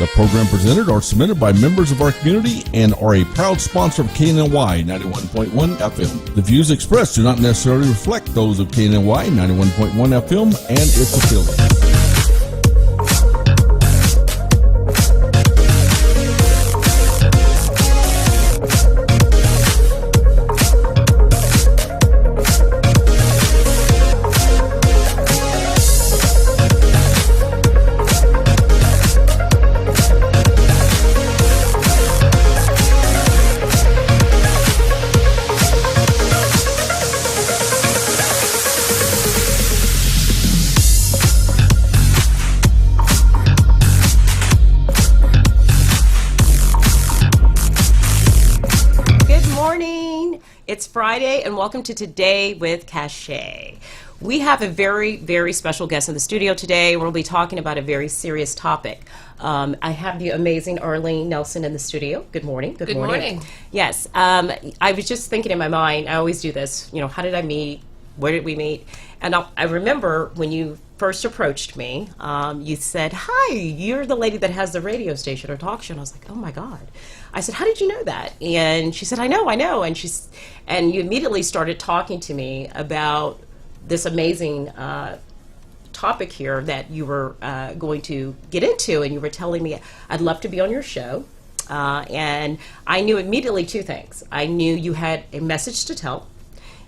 The program presented or submitted by members of our community and are a proud sponsor of KNNY 91.1 FM. The views expressed do not necessarily reflect those of KNNY 91.1 FM and its affiliates. It's Friday, and welcome to Today with Kashay. We have a very, very special guest in the studio today. We'll be talking about a very serious topic. I have the amazing Arlene Nelson in the studio. Good morning. Good morning. Yes, I was just thinking in my mind, I always do this, how did I meet? Where did we meet? And I remember when you first approached me, you said, "Hi, you're the lady that has the radio station or talk show." And I was like, "Oh my God." I said, "How did you know that?" And she said, I know. And you immediately started talking to me about this amazing topic here that you were going to get into, and you were telling me, "I'd love to be on your show." And I knew immediately two things. I knew you had a message to tell,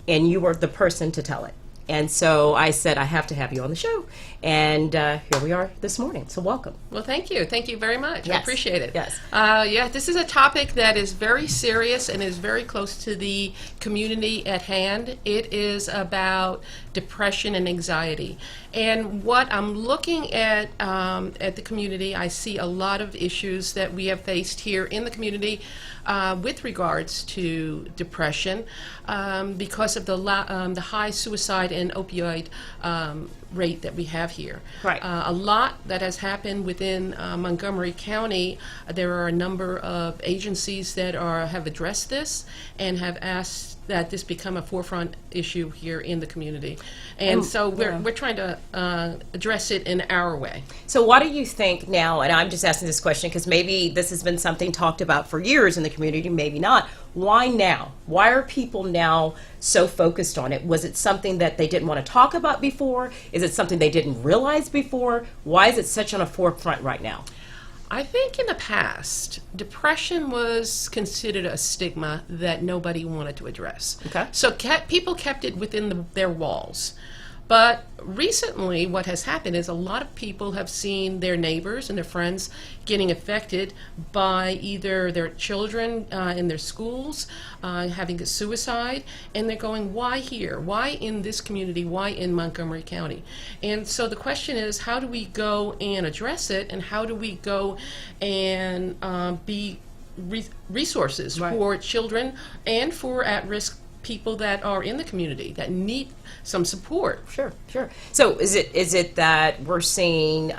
and you were the person to tell it. And so I said, I have to have you on the show. And here we are this morning. So welcome. Well, thank you. Thank you very much. Yes. I appreciate it. Yes. This is a topic that is very serious and is very close to the community at hand. It is about depression and anxiety. And what I'm looking at the community, I see a lot of issues that we have faced here in the community with regards to depression because of the high suicide and opioid rate that we have here. Right. A lot that has happened within Montgomery County. There are a number of agencies that have addressed this and have asked that this become a forefront issue here in the community. And so we're trying to address it in our way. So why do you think now, and I'm just asking this question because maybe this has been something talked about for years in the community, maybe not. Why now? Why are people now so focused on it? Was it something that they didn't want to talk about before? Is it something they didn't realize before? Why is it such on a forefront right now? I think in the past, depression was considered a stigma that nobody wanted to address. Okay. So people kept it within their walls. But recently, what has happened is a lot of people have seen their neighbors and their friends getting affected by either their children in their schools having a suicide, and they're going, why here? Why in this community? Why in Montgomery County? And so the question is, how do we go and address it, and how do we go and be resources Right. for children and for at-risk people that are in the community that need some support. Sure. So is it that we're seeing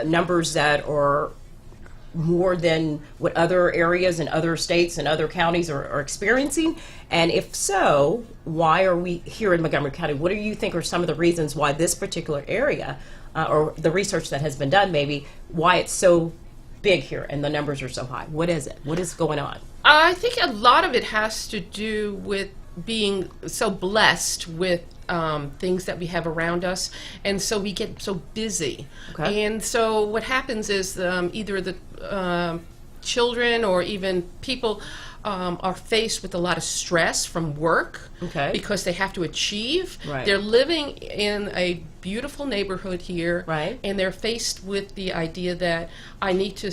numbers that are more than what other areas and other states and other counties are experiencing? And if so, why are we here in Montgomery County? What do you think are some of the reasons why this particular area, or the research that has been done maybe, why it's so big here and the numbers are so high? What is it? What is going on? I think a lot of it has to do with being so blessed with things that we have around us, and so we get so busy. Okay. And so what happens is either the children or even people are faced with a lot of stress from work. Okay. Because they have to achieve. Right. They're living in a beautiful neighborhood here. Right. And they're faced with the idea that I need to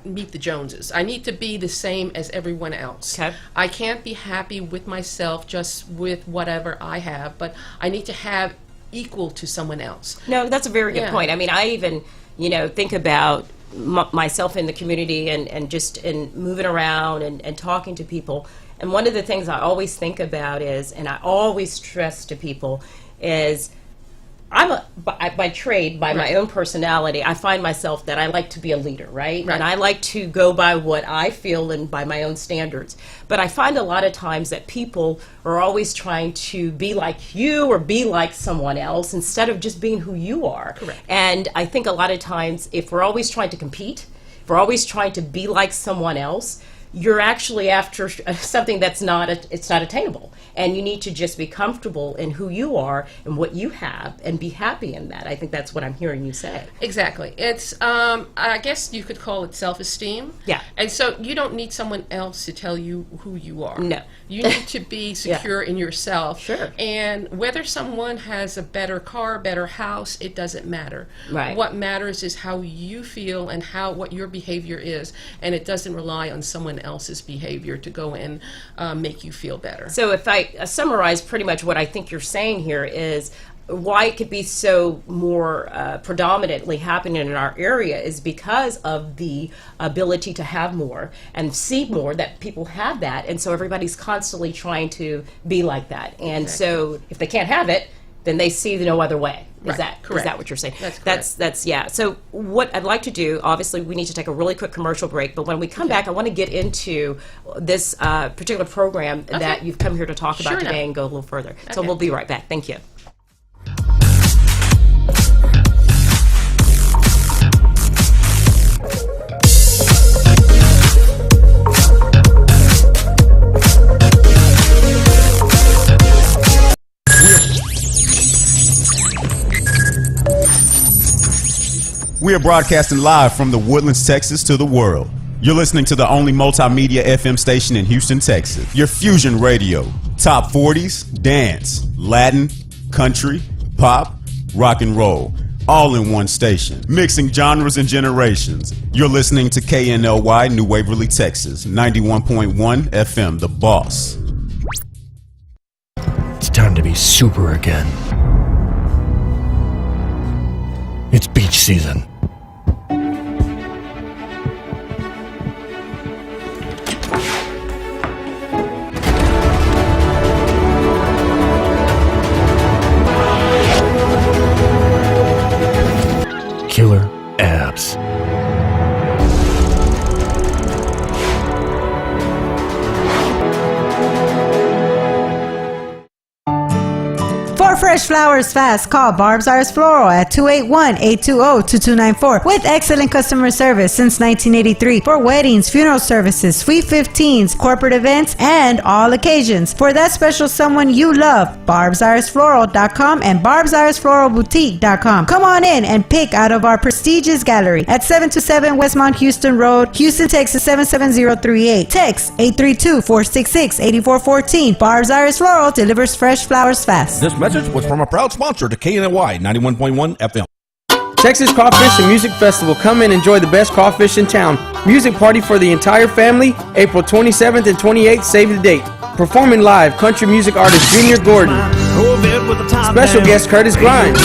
meet the Joneses. I need to be the same as everyone else. Okay. I can't be happy with myself just with whatever I have, but I need to have equal to someone else. No, that's a very good Yeah. point. I mean, I even, think about myself in the community and just in moving around and talking to people. And one of the things I always think about is, and I always stress to people, is by trade, by my own personality, I find myself that I like to be a leader, right? Right. And I like to go by what I feel and by my own standards. But I find a lot of times that people are always trying to be like you or be like someone else instead of just being who you are. Correct. And I think a lot of times if we're always trying to compete, if we're always trying to be like someone else, you're actually after something that's not attainable, and you need to just be comfortable in who you are and what you have and be happy in that. I think that's what I'm hearing you say. Exactly. It's I guess you could call it self-esteem. Yeah. And so you don't need someone else to tell you who you are. No. You need to be secure in yourself. Sure. And whether someone has a better car, better house, it doesn't matter. Right. What matters is how you feel and what your behavior is, and it doesn't rely on someone else's behavior to go and make you feel better. So if I summarize pretty much what I think you're saying here is why it could be so more predominantly happening in our area is because of the ability to have more and see more, that people have that, and so everybody's constantly trying to be like that. And so if they can't have it, then they see no other way. Is Right. Correct. is that what you're saying? That's correct. That's yeah. So what I'd like to do, obviously, we need to take a really quick commercial break. But when we come back, I want to get into this particular program that you've come here to talk about Sure today enough. and go a little further. So Okay. we'll be right back. Thank you. We are broadcasting live from the Woodlands, Texas to the world. You're listening to the only multimedia FM station in Houston, Texas. Your Fusion Radio. Top 40s, dance, Latin, country, pop, rock and roll. All in one station. Mixing genres and generations. You're listening to KNLY New Waverly, Texas. 91.1 FM, The Boss. It's time to be super again. It's beach season. Killer abs. For fresh flowers fast, call Barb's Iris Floral at 281-820-2294 with excellent customer service since 1983 for weddings, funeral services, sweet 15s, corporate events, and all occasions. For that special someone you love, barbsirisfloral.com and barbsirisfloralboutique.com. Come on in and pick out of our prestigious gallery at 727 Westmont Houston Road, Houston, Texas 77038. Text 832-466-8414. Barb's Iris Floral delivers fresh flowers fast. This message was from a proud sponsor to KNY 91.1 FM. Texas Crawfish and Music Festival. Come and enjoy the best crawfish in town. Music party for the entire family, April 27th and 28th. Save the date. Performing live, country music artist Junior Gordon. Special guest Curtis Grimes.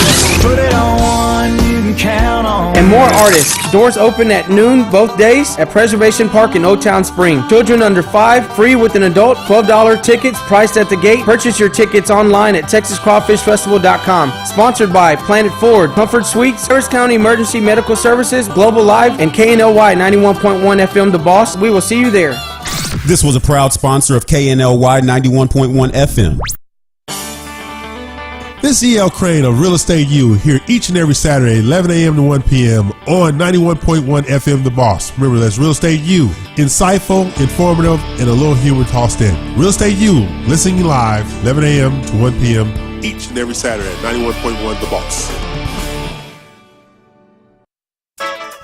And more artists. Doors open at noon both days at Preservation Park in Old Town Spring. Children under 5, free with an adult, $12 tickets priced at the gate. Purchase your tickets online at TexasCrawfishFestival.com. Sponsored by Planet Ford, Comfort Suites, Harris County Emergency Medical Services, Global Live, and KNLY 91.1 FM The Boss. We will see you there. This was a proud sponsor of KNLY 91.1 FM. This is E.L. Crane of Real Estate U here each and every Saturday, 11 a.m. to 1 p.m. on 91.1 FM The Boss. Remember, that's Real Estate U. Insightful, informative, and a little humor tossed in. Real Estate U, listening live, 11 a.m. to 1 p.m. each and every Saturday, 91.1 The Boss.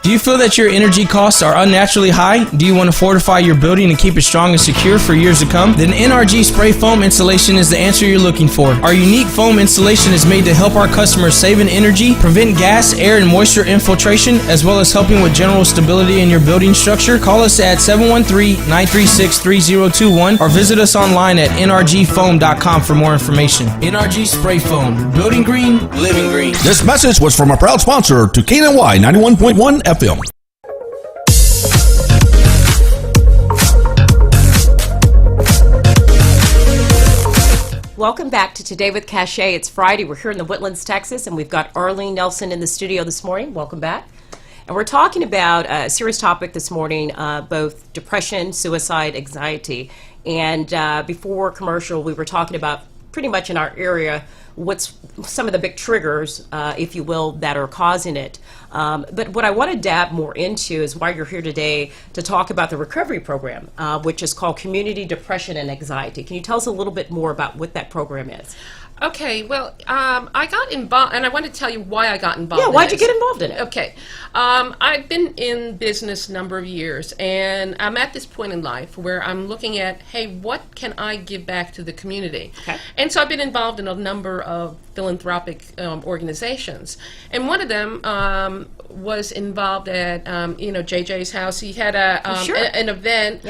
Do you feel that your energy costs are unnaturally high? Do you want to fortify your building and keep it strong and secure for years to come? Then NRG Spray Foam Insulation is the answer you're looking for. Our unique foam insulation is made to help our customers save in energy, prevent gas, air, and moisture infiltration, as well as helping with general stability in your building structure. Call us at 713-936-3021 or visit us online at nrgfoam.com for more information. NRG Spray Foam. Building green, living green. This message was from a proud sponsor to KNY 91.1 FM. welcome back to Today with Kashay. It's Friday. We're here in the Woodlands, Texas, and we've got Arlene Nelson in the studio this morning. Welcome back. And we're talking about a serious topic this morning, both depression, suicide, anxiety. And before commercial, we were talking about pretty much in our area what's some of the big triggers, if you will, that are causing it. But what I want to dab more into is why you're here today to talk about the recovery program, which is called Community Depression and Anxiety. Can you tell us a little bit more about what that program is? Okay, well, I got involved, and I want to tell you why I got involved. Yeah, why'd you get involved in it? Okay, I've been in business a number of years, and I'm at this point in life where I'm looking at, hey, what can I give back to the community? Okay. And so I've been involved in a number of philanthropic organizations, and one of them was involved at JJ's house. He had an event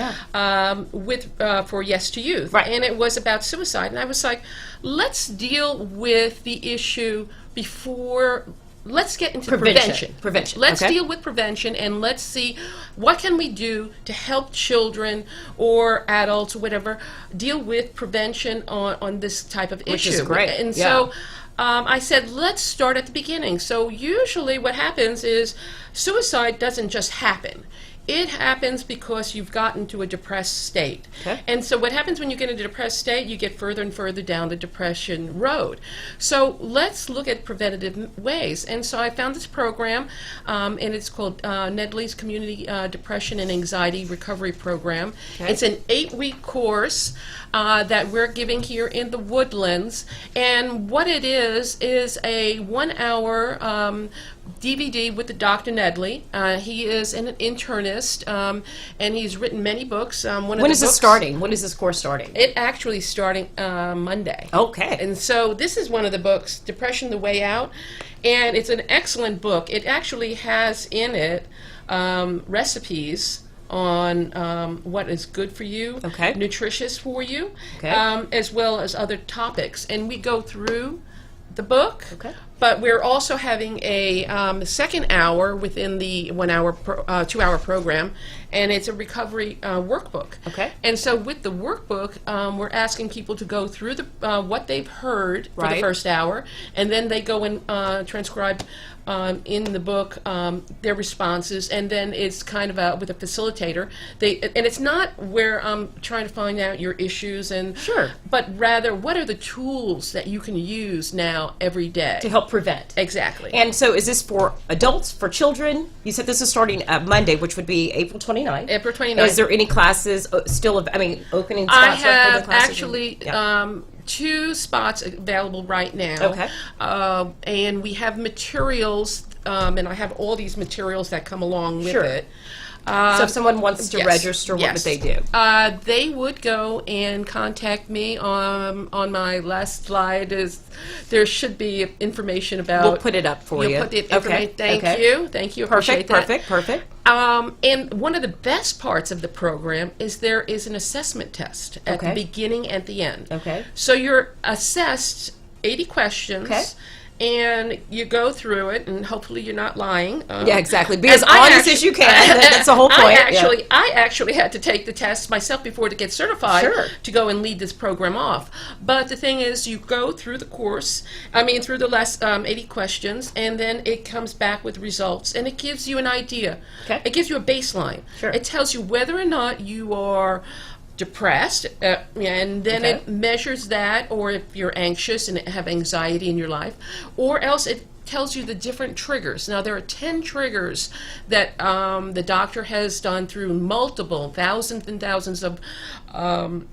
for Yes to Youth, right, and it was about suicide, and I was like, let's deal with the issue before. Let's get into prevention. Let's deal with prevention, and let's see what can we do to help children or adults or whatever deal with prevention on this type of issue. Which is great. And so I said, let's start at the beginning. So usually what happens is suicide doesn't just happen. It happens because you've gotten to a depressed state. Okay. And so what happens when you get into a depressed state, you get further and further down the depression road. So let's look at preventative ways. And so I found this program, and it's called Nedley's Community Depression and Anxiety Recovery Program. Okay. It's an 8-week course that we're giving here in the Woodlands. And what it is a 1-hour DVD with the Dr. Nedley. He is an internist, and he's written many books. When is this starting? When is this course starting? It actually is starting Monday. Okay. And so this is one of the books, Depression: The Way Out, and it's an excellent book. It actually has in it recipes on what is good for you, nutritious for you, as well as other topics. And we go through the book. But we're also having a second hour within the 2-hour program, and it's a recovery workbook. And so with the workbook, we're asking people to go through the what they've heard for the first hour, and then they go and transcribe in the book their responses, and then it's kind of with a facilitator. And it's not where I'm trying to find out your issues, but rather what are the tools that you can use now every day to help prevent. Exactly. And so is this for adults, for children? You said this is starting Monday, which would be April 29th. April 29th. Is there any classes still, opening spots? I have classes? actually 2 spots available right now. And we have materials, and I have all these materials that come along with it. So if someone wants to register, what would they do? They would go and contact me. On my last slide there should be information about. We'll put it up for you. You'll put the information. Thank you. Appreciate that. Perfect. And one of the best parts of the program is there is an assessment test at the beginning and the end. So you're assessed 80 questions. And you go through it, and hopefully you're not lying. Yeah, exactly. Be as honest as you can. That's the whole point. I actually had to take the test myself before to get certified to go and lead this program off. But the thing is, you go through the course, through the last 80 questions, and then it comes back with results, and it gives you an idea. It gives you a baseline. It tells you whether or not you are depressed, and then it measures that, or if you're anxious and have anxiety in your life, or else it tells you the different triggers. Now, there are 10 triggers that the doctor has done through multiple thousands and thousands of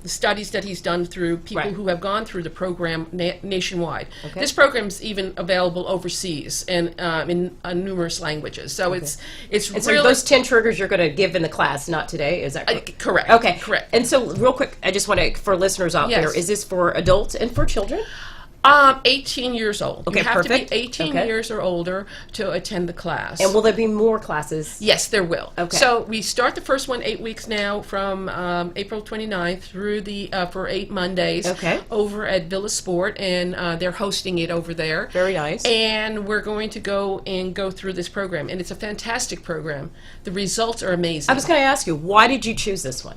studies that he's done through people who have gone through the program nationwide. This program is even available overseas and in numerous languages. So it's really... So those 10 triggers you're going to give in the class, not today, is that correct? Correct. Okay. Correct. And so real quick, I just want to, for listeners out there, is this for adults and for children? 18 years old. You have to be 18 years or older to attend the class. And will there be more classes? Yes, there will. So we start the first one 8 weeks now from April 29th through for 8 Mondays over at Villa Sport, and they're hosting it over there. Very nice. And we're going to go through this program, and it's a fantastic program. The results are amazing. I was going to ask you, why did you choose this one?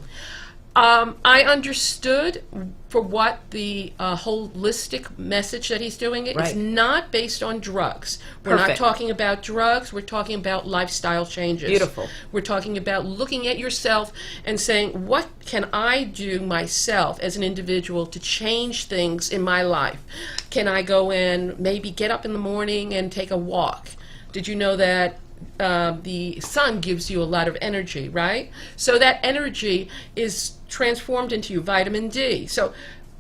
I understood for what the holistic message that he's doing. It's Right. not based on drugs. We're Perfect. not talking about drugs. We're talking about lifestyle changes. Beautiful. We're talking about looking at yourself and saying, what can I do myself as an individual to change things in my life? Can I go and maybe get up in the morning and take a walk? Did you know that the sun gives you a lot of energy, right? So that energy is transformed into vitamin D. So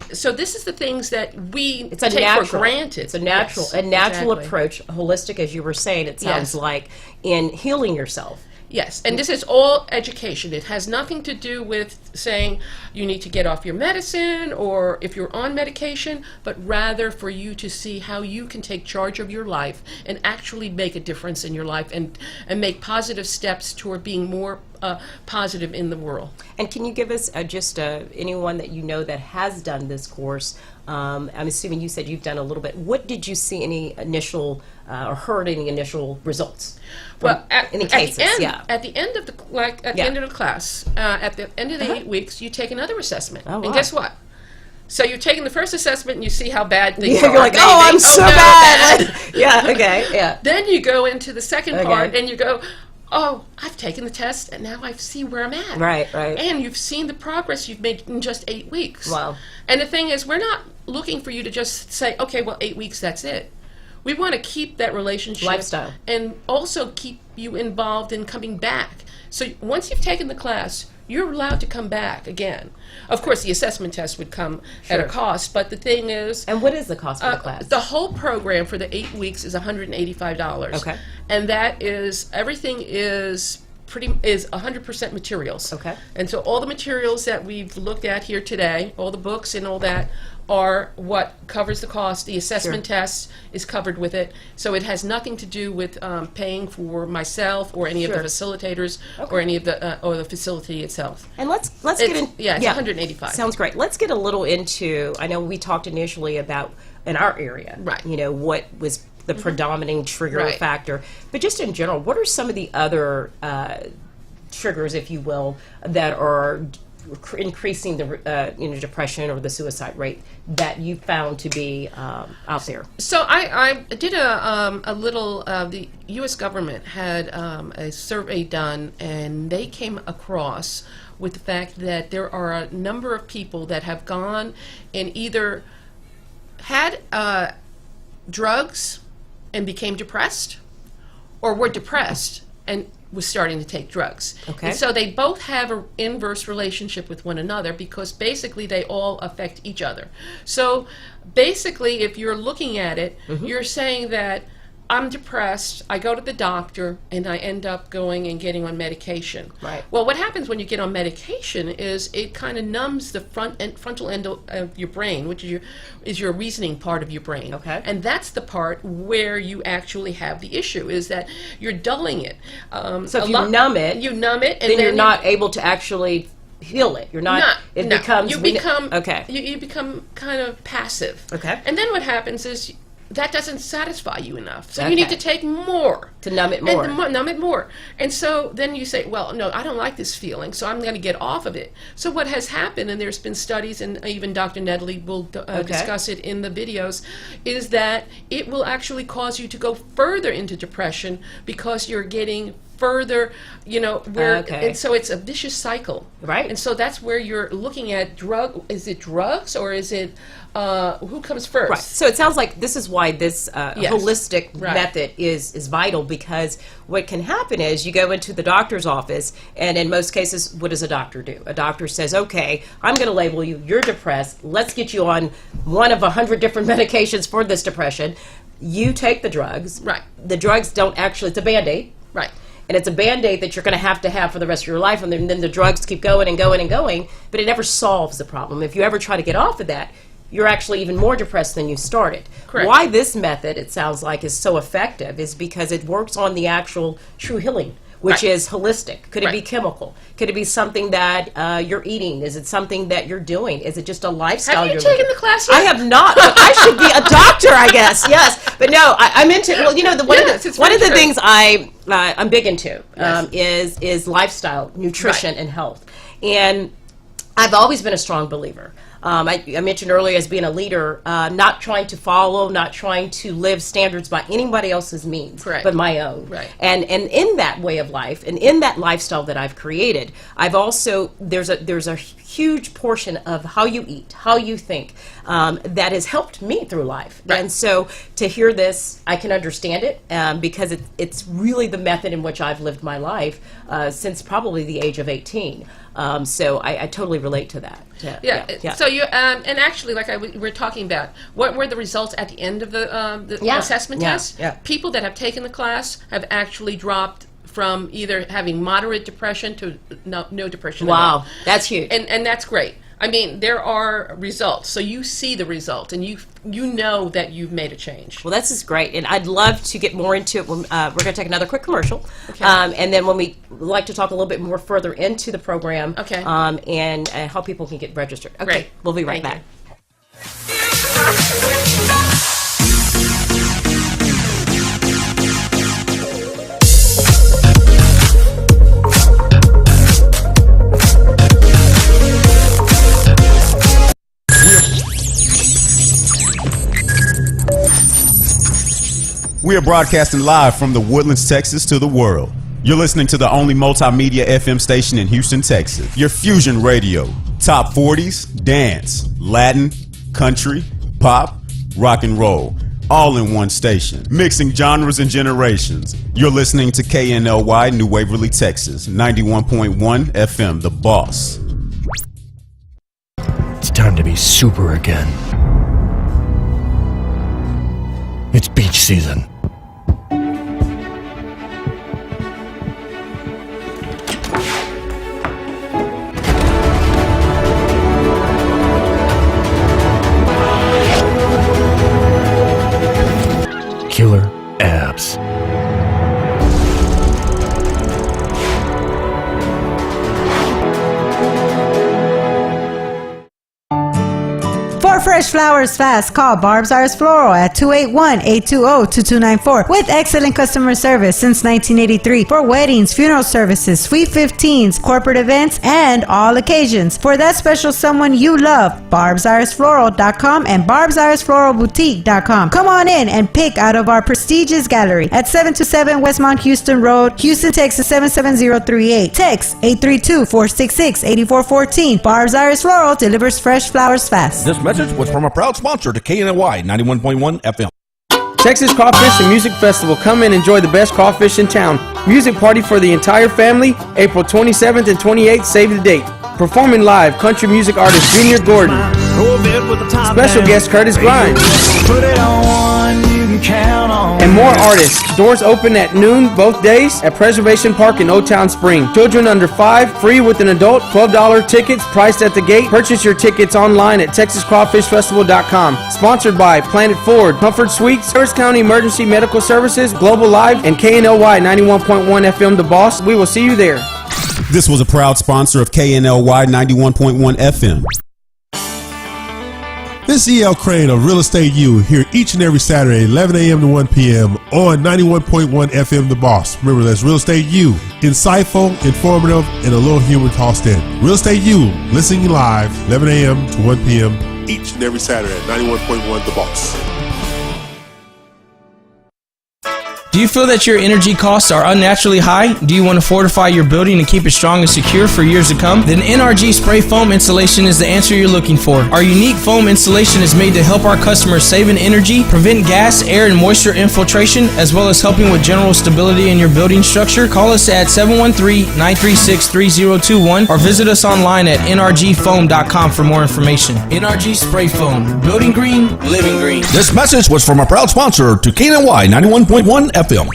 this is the things that we It's a take natural, for granted. It's a natural, Yes, a natural exactly. approach, holistic, as you were saying. It sounds Yes. like in healing yourself. Yes, and this is all education. It has nothing to do with saying you need to get off your medicine or if you're on medication, but rather for you to see how you can take charge of your life and actually make a difference in your life and make positive steps toward being more positive in the world. And can you give us just anyone that you know that has done this course? I'm assuming you said you've done a little bit. What did you see any initial or heard any initial results? Well, at any the cases, end, yeah. at the end of the Yeah. end of the class, at the end of the 8 weeks, you take another assessment. Oh, wow. And guess what? So you're taking the first assessment and you see how bad things Yeah, are. you're like, maybe. oh, I'm so no, bad. Yeah, okay, yeah. Then you go into the second Okay. part and you go, oh, I've taken the test and now I see where I'm at. Right, right. And you've seen the progress you've made in just 8 weeks. Wow. And the thing is, we're not looking for you to just say, okay, well, 8 weeks, that's it. We want to keep that relationship. Lifestyle. And also keep you involved in coming back. So once you've taken the class, you're allowed to come back again. Of course, the assessment test would come at a Sure. cost, but the thing is, And what is the cost for the class? the whole program for the 8 weeks is $185. Okay. And that is, everything is 100% materials. Okay. And so all the materials that we've looked at here today, all the books and all that, are what covers the cost. The assessment Sure. test is covered with it. So it has nothing to do with paying for myself or any Sure. of the facilitators Okay. or any of the or the facility itself. And let's get in. Yeah, it's 185. Sounds great. Let's get a little into. I know we talked initially about in our area, Right. You know what was the predominating trigger Right. factor, but just in general, what are some of the other triggers, if you will, that are increasing the depression or the suicide rate that you found to be out there? So I did a little. The U.S. government had a survey done, and they came across with the fact that there are a number of people that have gone and either had drugs and became depressed, or were depressed and was starting to take drugs. Okay. And so they both have an inverse relationship with one another because basically they all affect each other. So basically, if you're looking at it, you're saying that I'm depressed, I go to the doctor, and I end up going and getting on medication. Right. Well, what happens when you get on medication is it kind of numbs the frontal end of your brain, which is your reasoning part of your brain. Okay. And that's the part where you actually have the issue, is that you're dulling it. So if you numb it, and then you're not able to actually heal it. You're not. It becomes. you become okay. You become kind of passive. Okay. And then what happens is that doesn't satisfy you enough. So you need Okay. to take more. To numb it more. And numb it more. And so then you say, well, no, I don't like this feeling, so I'm going to get off of it. So what has happened, and there's been studies, and even Dr. Nedley will discuss it in the videos, is that it will actually cause you to go further into depression because you're getting further, Okay. and so it's a vicious cycle. Right. And so that's where you're looking at is it drugs or is it, who comes first? Right. So it sounds like this is why this Yes. holistic Right. method is vital, because what can happen is you go into the doctor's office, and in most cases, what does a doctor do? A doctor says, okay, I'm going to label you, you're depressed, let's get you on one of 100 different medications for this depression. You take the drugs. Right. The drugs don't actually, it's a Band-Aid. Right. And it's a Band-Aid that you're going to have for the rest of your life, and then the drugs keep going and going and going, but it never solves the problem. If you ever try to get off of that, you're actually even more depressed than you started. Correct. Why this method, it sounds like, is so effective is because it works on the actual true healing, which Right. is holistic. Could it be Right. chemical? Could it be something that you're eating? Is it something that you're doing? Is it just a lifestyle? Have you you're taken living? the class I yet? have not. But I should be a doctor, I guess. Yes, but no, I'm into. Well, one Yes, of it's the very true. things I'm big into Yes. is lifestyle, nutrition, Right. and health. And I've always been a strong believer. I mentioned earlier as being a leader, not trying to follow, not trying to live standards by anybody else's means, Correct. but my own. Right. And in that way of life, and in that lifestyle that I've created, I've also there's a huge portion of how you eat, how you think, that has helped me through life. Right. And so to hear this, I can understand it because it's really the method in which I've lived my life since probably the age of 18. So I totally relate to that. Yeah. So you and actually, like we're talking about, what were the results at the end of the Yeah. assessment Yeah. test? Yeah. People that have taken the class have actually dropped from either having moderate depression to no depression. At all. Wow, that's huge. And that's great. I mean, there are results, so you see the result, and you know that you've made a change. Well, this is great, and I'd love to get more into it. When, we're going to take another quick commercial, Okay. And then when we like to talk a little bit more further into the program, Okay. And how people can get registered. Okay, Great. we'll be right Thank back. We are broadcasting live from the Woodlands, Texas to the world. You're listening to the only multimedia FM station in Houston, Texas. Your fusion radio. Top 40s, dance, Latin, country, pop, rock and roll. All in one station. Mixing genres and generations. You're listening to KNLY New Waverly, Texas. 91.1 FM, The Boss. It's time to be super again. It's beach season. Killer abs. For fresh flowers fast, call Barb's Iris Floral at 281-820-2294 with excellent customer service since 1983 for weddings, funeral services, sweet 15s, corporate events, and all occasions. For that special someone you love, barbsirisfloral.com and barbsirisfloralboutique.com. Come on in and pick out of our prestigious gallery at 727 Westmont Houston Road, Houston, Texas 77038. Text 832-466-8414. Barb's Iris Floral delivers fresh flowers fast. This message was from a proud sponsor to KNY 91.1 FM. Texas Crawfish and Music Festival. Come and enjoy the best crawfish in town. Music party for the entire family, April 27th and 28th. Save the date. Performing live, country music artist Junior Gordon. Special guest Curtis Grimes. And more artists. Doors open at noon both days at Preservation Park in Old Town Spring. Children under 5, free with an adult, $12 tickets priced at the gate. Purchase your tickets online at TexasCrawfishFestival.com. Sponsored by Planet Ford, Comfort Suites, Harris County Emergency Medical Services, Global Live, and KNLY 91.1 FM The Boss. We will see you there. This was a proud sponsor of KNLY 91.1 FM. This is EL Crane of Real Estate U here each and every Saturday, 11 a.m. to 1 p.m. on 91.1 FM The Boss. Remember, that's Real Estate U. Insightful, informative, and a little humor tossed in. Real Estate U, listening live, 11 a.m. to 1 p.m. each and every Saturday at 91.1 The Boss. Do you feel that your energy costs are unnaturally high? Do you want to fortify your building and keep it strong and secure for years to come? Then NRG Spray Foam Insulation is the answer you're looking for. Our unique foam insulation is made to help our customers save in energy, prevent gas, air, and moisture infiltration, as well as helping with general stability in your building structure. Call us at 713-936-3021 or visit us online at nrgfoam.com for more information. NRG Spray Foam. Building green, living green. This message was from a proud sponsor to KNY 91.1 FM.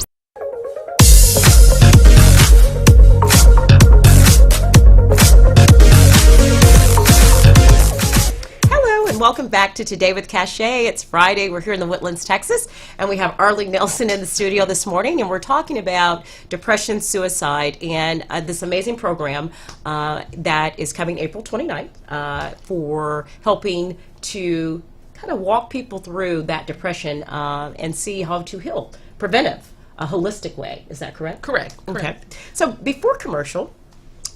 Hello and welcome back to Today with Kashay. It's Friday. We're here in the Woodlands, Texas, and we have Arlene Nelson in the studio this morning, and we're talking about depression, suicide, and this amazing program that is coming April 29th for helping to kind of walk people through that depression and see how to heal. Preventive, a holistic way. Is that correct? Correct. Okay. So before commercial,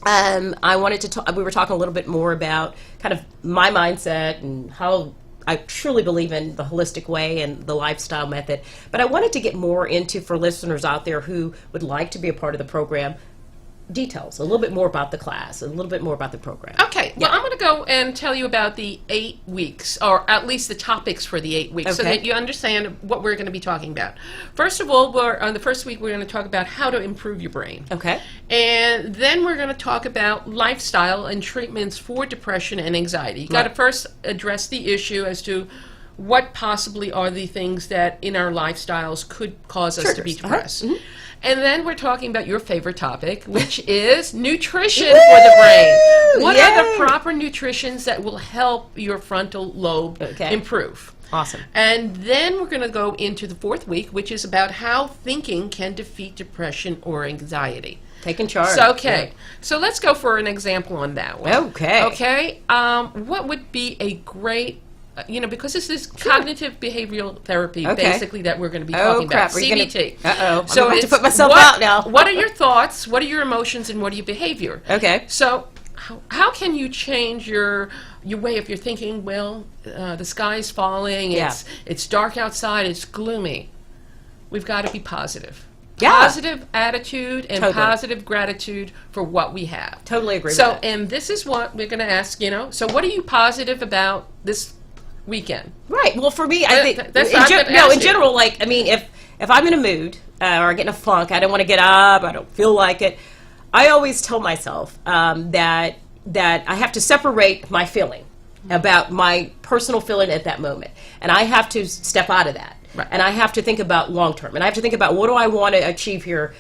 I wanted to talk, we were talking a little bit more about kind of my mindset and how I truly believe in the holistic way and the lifestyle method. But I wanted to get more into, for listeners out there who would like to be a part of the program, details, a little bit more about the class, a little bit more about the program. Okay, well, I'm going to go and tell you about the 8 weeks, or at least the topics for the 8 weeks, so Okay. that you understand what we're going to be talking about. First of all, on the first week, we're going to talk about how to improve your brain. Okay. And then we're going to talk about lifestyle and treatments for depression and anxiety. You got to first address the issue as to what possibly are the things that in our lifestyles could cause us to be Triggers. depressed. And then we're talking about your favorite topic, which is nutrition for the brain. What are the proper nutritions that will help your frontal lobe improve? Awesome. And then we're going to go into the 4th week, which is about how thinking can defeat depression or anxiety. Taking charge. So, okay. So let's go for an example on that one. Okay. Okay. What would be a great, because this is cognitive behavioral therapy, basically, that we're going to be talking about. CBT. Uh-oh. So I'm going to it's put myself what, out now. What are your thoughts? What are your emotions? And what are your behavior? Okay. So how can you change your way of your thinking? Well, the sky's falling. It's dark outside. It's gloomy. We've got to be positive. Yeah. Positive attitude and Totally. positive gratitude for what we have. Totally agree with So, that. and this is what we're going to ask, so what are you positive about this weekend? Right. Well, for me, I think that's what I'm gonna ask in you. general, like, I mean, if I'm in a mood or I get in a funk, I don't want to get up, I don't feel like it. I always tell myself that I have to separate my feeling about my personal feeling at that moment, and I have to step out of that, and I have to think about long term, and I have to think about what do I want to achieve here.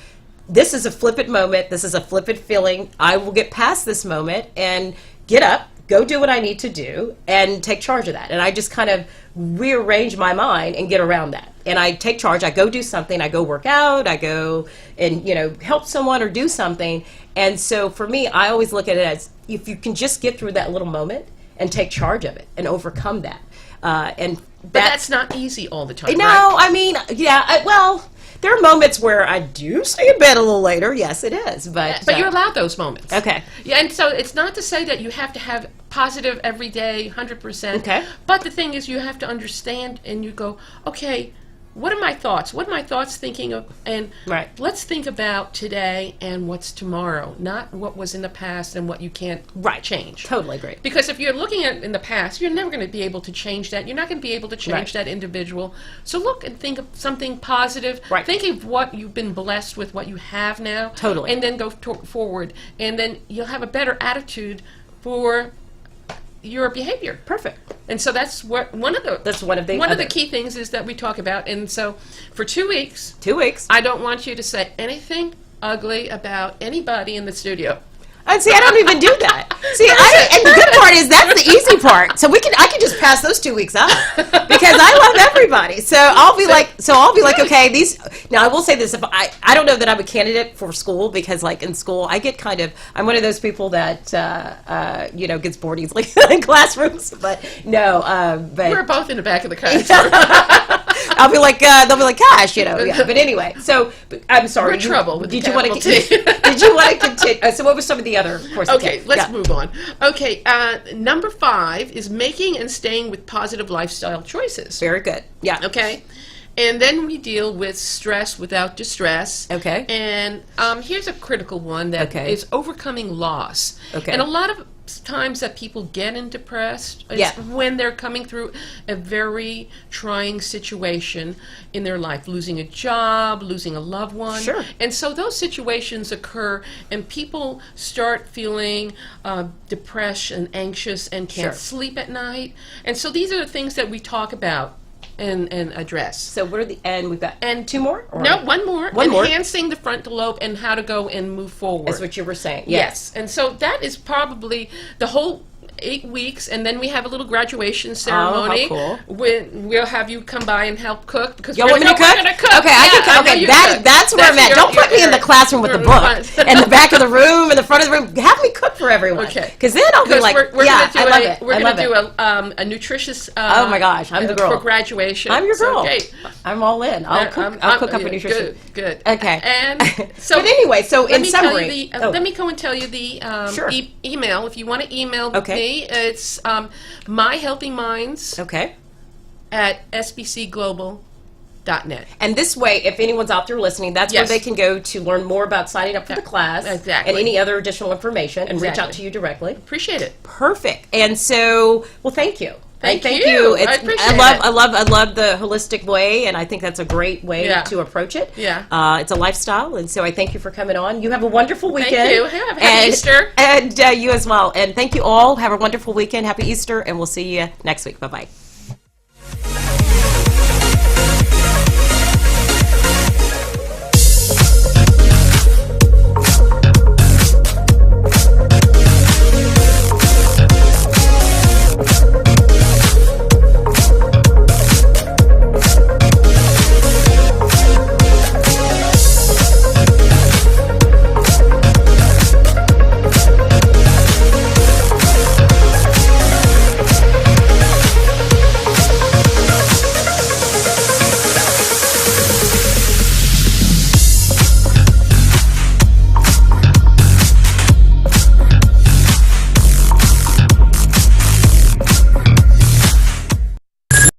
This is a flippant moment. This is a flippant feeling. I will get past this moment and get up, go do what I need to do, and take charge of that. And I just kind of rearrange my mind and get around that. And I take charge. I go do something. I go work out. I go and, help someone or do something. And so for me, I always look at it as if you can just get through that little moment and take charge of it and overcome that. But that's not easy all the time, no, right? I mean, well, there are moments where I do stay in bed a little later. Yes, it is. But you're allowed those moments. Okay. Yeah, and so it's not to say that you have to have positive every day, 100%. Okay. But the thing is, you have to understand and you go, okay, what are my thoughts? What am I thoughts thinking of? And let's think about today and what's tomorrow, not what was in the past and what you can't change. Totally agree. Because if you're looking at in the past, you're never going to be able to change that. You're not going to be able to change that individual. So look and think of something positive. Right. Think of what you've been blessed with, what you have now. Totally. And then go forward. And then you'll have a better attitude for your behavior. Perfect. And so that's one of the key things is that we talk about. And so for 2 weeks, I don't want you to say anything ugly about anybody in the studio. And see, I don't even do that. See, and the good part is that's the easy part. So I can just pass those 2 weeks up because I love everybody. So I'll be like, okay, now I will say this: if I don't know that I'm a candidate for school because, like, in school, I'm one of those people that gets bored easily in classrooms. But no, but we're both in the back of the class. I'll be like, they'll be like, gosh, yeah. But anyway, so I'm sorry. We're trouble. Did you want to continue? So what was some of the other courses? Okay, let's move on. Okay, number 5 is making and staying with positive lifestyle choices. Very good. Yeah. Okay. And then we deal with stress without distress. Okay. And here's a critical one that is overcoming loss. Okay. And a lot of times that people get in depressed is when they're coming through a very trying situation in their life, losing a job, losing a loved one. Sure. And so those situations occur and people start feeling depressed and anxious and can't sleep at night. And so these are the things that we talk about and address. So what are we've got 2 more? Or? No, one more. One more. Enhancing the frontal lobe and how to go and move forward. That's what you were saying. Yes. And so that is probably the whole 8 weeks, and then we have a little graduation ceremony. cool. We'll have you come by and help cook because You want me to cook? we're gonna cook. Okay, I can cook. Okay, that's where I'm at. Don't put me in the classroom with the book in the back of the room, in the front of the room. Have me cook for everyone. Okay. Because then I'll be like, we're yeah, I love it. We're I going love to it. do a nutritious. Oh my gosh, I'm the girl for graduation. I'm your girl. Okay. I'm all in. I'll cook up a nutrition. Good. Okay. And so, but anyway, so let in me tell summary, you let me go and tell you the Sure. email. If you want to email Okay. me, it's myhealthyminds okay. at sbcglobal.net. And this way, if anyone's out there listening, that's where Yes. they can go to learn more about signing up for the class Exactly. and any other additional information and reach out Exactly. to you directly. Appreciate it. Perfect. And so, well, thank you. Thank Thank you. you. I appreciate it. I love the holistic way, and I think that's a great way Yeah. to approach it. Yeah. It's a lifestyle, and so I thank you for coming on. You have a wonderful weekend. Thank you. Happy Easter. And you as well. And thank you all. Have a wonderful weekend. Happy Easter, and we'll see you next week. Bye-bye.